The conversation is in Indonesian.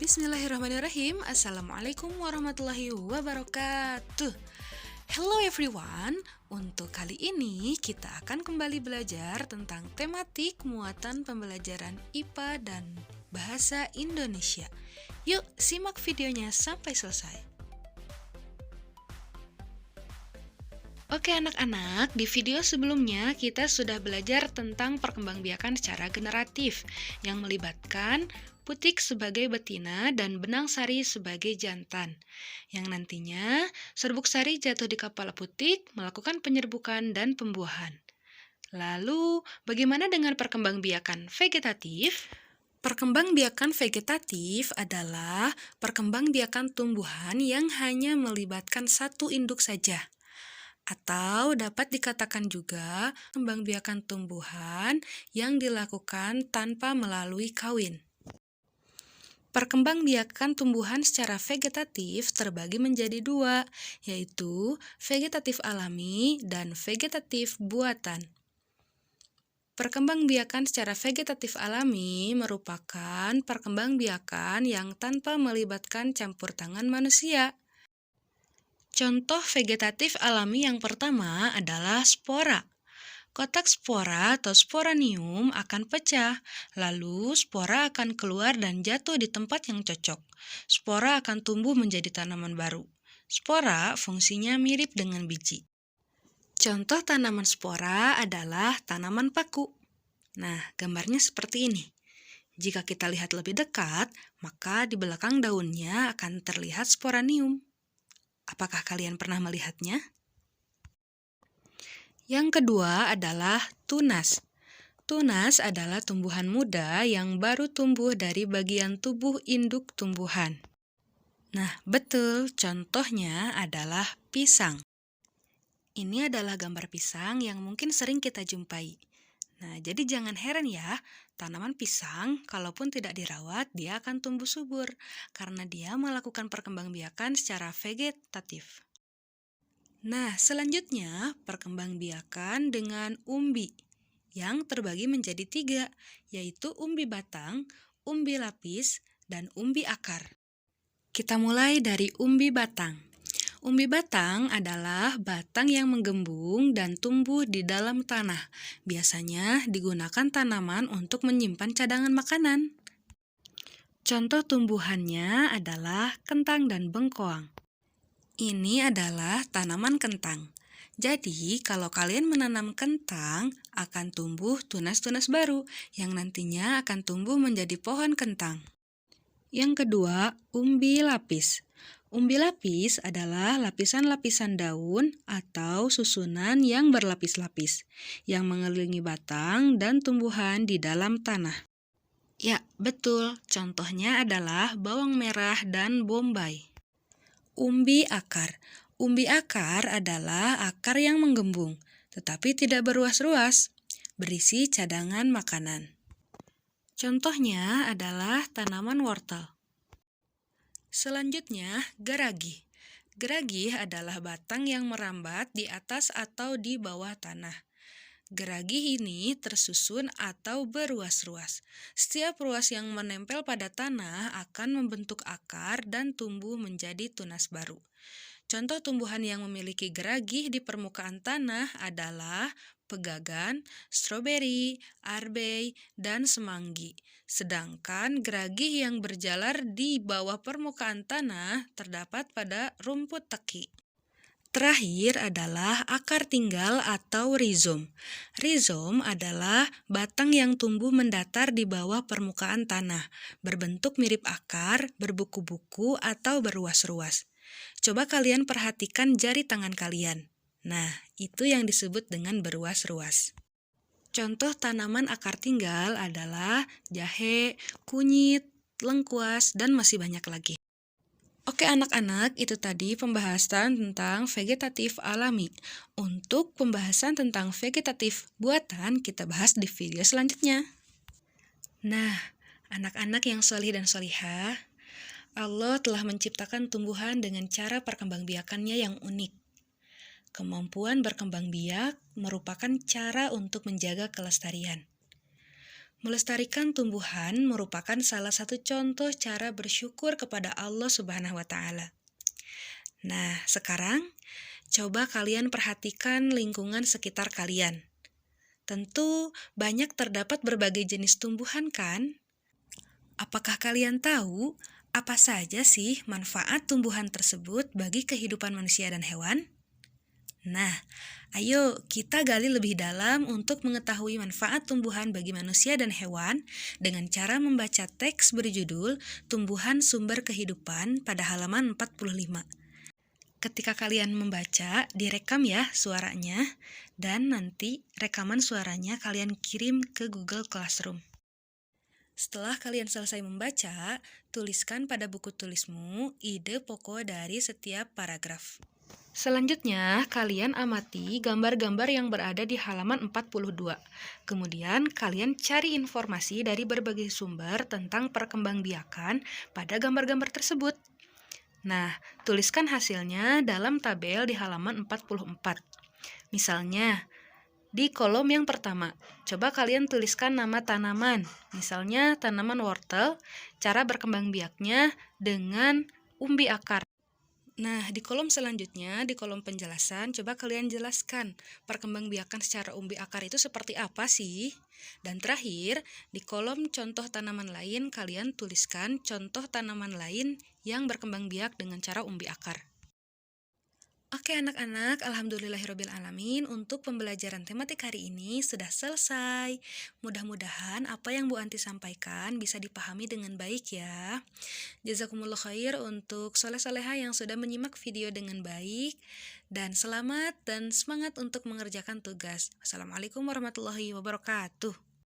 Bismillahirrahmanirrahim. Assalamualaikum warahmatullahi wabarakatuh. Hello everyone. Untuk kali ini kita akan kembali belajar tentang tematik muatan pembelajaran IPA dan Bahasa Indonesia. Yuk simak videonya sampai selesai. Oke anak-anak, di video sebelumnya kita sudah belajar tentang perkembangbiakan secara generatif yang melibatkan putik sebagai betina dan benang sari sebagai jantan. Yang nantinya serbuk sari jatuh di kepala putik, melakukan penyerbukan dan pembuahan. Lalu, bagaimana dengan perkembangbiakan vegetatif? Perkembangbiakan vegetatif adalah perkembangbiakan tumbuhan yang hanya melibatkan satu induk saja. Atau dapat dikatakan juga perkembangbiakan tumbuhan yang dilakukan tanpa melalui kawin. Perkembangbiakan tumbuhan secara vegetatif terbagi menjadi dua, yaitu vegetatif alami dan vegetatif buatan. Perkembangbiakan secara vegetatif alami merupakan perkembangbiakan yang tanpa melibatkan campur tangan manusia. Contoh vegetatif alami yang pertama adalah spora. Kotak spora atau sporanium akan pecah, lalu spora akan keluar dan jatuh di tempat yang cocok. Spora akan tumbuh menjadi tanaman baru. Spora fungsinya mirip dengan biji. Contoh tanaman spora adalah tanaman paku. Nah, gambarnya seperti ini. Jika kita lihat lebih dekat, maka di belakang daunnya akan terlihat sporanium. Apakah kalian pernah melihatnya? Yang kedua adalah tunas. Tunas adalah tumbuhan muda yang baru tumbuh dari bagian tubuh induk tumbuhan. Nah, betul, contohnya adalah pisang. Ini adalah gambar pisang yang mungkin sering kita jumpai. Nah, jadi jangan heran ya, tanaman pisang kalaupun tidak dirawat, dia akan tumbuh subur karena dia melakukan perkembangbiakan secara vegetatif. Nah, selanjutnya perkembangbiakan dengan umbi yang terbagi menjadi tiga, yaitu umbi batang, umbi lapis, dan umbi akar. Kita mulai dari umbi batang. Umbi batang adalah batang yang menggembung dan tumbuh di dalam tanah. Biasanya digunakan tanaman untuk menyimpan cadangan makanan. Contoh tumbuhannya adalah kentang dan bengkoang. Ini adalah tanaman kentang. Jadi, kalau kalian menanam kentang, akan tumbuh tunas-tunas baru yang nantinya akan tumbuh menjadi pohon kentang. Yang kedua, umbi lapis. Umbi lapis adalah lapisan-lapisan daun atau susunan yang berlapis-lapis yang mengelilingi batang dan tumbuhan di dalam tanah. Ya, betul. Contohnya adalah bawang merah dan bombay. Umbi akar. Umbi akar adalah akar yang menggembung, tetapi tidak berruas-ruas, berisi cadangan makanan. Contohnya adalah tanaman wortel. Selanjutnya, geragih. Geragih adalah batang yang merambat di atas atau di bawah tanah. Geragih ini tersusun atau berruas-ruas. Setiap ruas yang menempel pada tanah akan membentuk akar dan tumbuh menjadi tunas baru. Contoh tumbuhan yang memiliki geragih di permukaan tanah adalah pegagan, stroberi, arbei, dan semanggi. Sedangkan geragih yang berjalar di bawah permukaan tanah terdapat pada rumput teki. Terakhir adalah akar tinggal atau rizom. Rizom adalah batang yang tumbuh mendatar di bawah permukaan tanah, berbentuk mirip akar, berbuku-buku, atau berruas-ruas. Coba kalian perhatikan jari tangan kalian. Nah, itu yang disebut dengan berruas-ruas. Contoh tanaman akar tinggal adalah jahe, kunyit, lengkuas, dan masih banyak lagi. Oke anak-anak, itu tadi pembahasan tentang vegetatif alami. Untuk pembahasan tentang vegetatif buatan, kita bahas di video selanjutnya. Nah, anak-anak yang solih dan solihah, Allah telah menciptakan tumbuhan dengan cara perkembangbiakannya yang unik. Kemampuan berkembang biak merupakan cara untuk menjaga kelestarian. Melestarikan tumbuhan merupakan salah satu contoh cara bersyukur kepada Allah Subhanahu wa Ta'ala. Nah, sekarang coba kalian perhatikan lingkungan sekitar kalian. Tentu banyak terdapat berbagai jenis tumbuhan, kan? Apakah kalian tahu apa saja sih manfaat tumbuhan tersebut bagi kehidupan manusia dan hewan? Nah, ayo kita gali lebih dalam untuk mengetahui manfaat tumbuhan bagi manusia dan hewan dengan cara membaca teks berjudul Tumbuhan Sumber Kehidupan pada halaman 45. Ketika kalian membaca, direkam ya suaranya, dan nanti rekaman suaranya kalian kirim ke Google Classroom. Setelah kalian selesai membaca, tuliskan pada buku tulismu ide pokok dari setiap paragraf. Selanjutnya, kalian amati gambar-gambar yang berada di halaman 42. Kemudian, kalian cari informasi dari berbagai sumber tentang perkembangbiakan pada gambar-gambar tersebut. Nah, tuliskan hasilnya dalam tabel di halaman 44. Misalnya, di kolom yang pertama, coba kalian tuliskan nama tanaman. Misalnya, tanaman wortel, cara berkembang biaknya dengan umbi akar. Nah, di kolom selanjutnya, di kolom penjelasan, coba kalian jelaskan perkembangbiakan secara umbi akar itu seperti apa sih? Dan terakhir, di kolom contoh tanaman lain, kalian tuliskan contoh tanaman lain yang berkembang biak dengan cara umbi akar. Oke anak-anak, alhamdulillahirrabbilalamin, untuk pembelajaran tematik hari ini sudah selesai. Mudah-mudahan apa yang Bu Anti sampaikan bisa dipahami dengan baik ya. Jazakumullah khair untuk soleh-soleha yang sudah menyimak video dengan baik. Dan selamat dan semangat untuk mengerjakan tugas. Wassalamualaikum warahmatullahi wabarakatuh.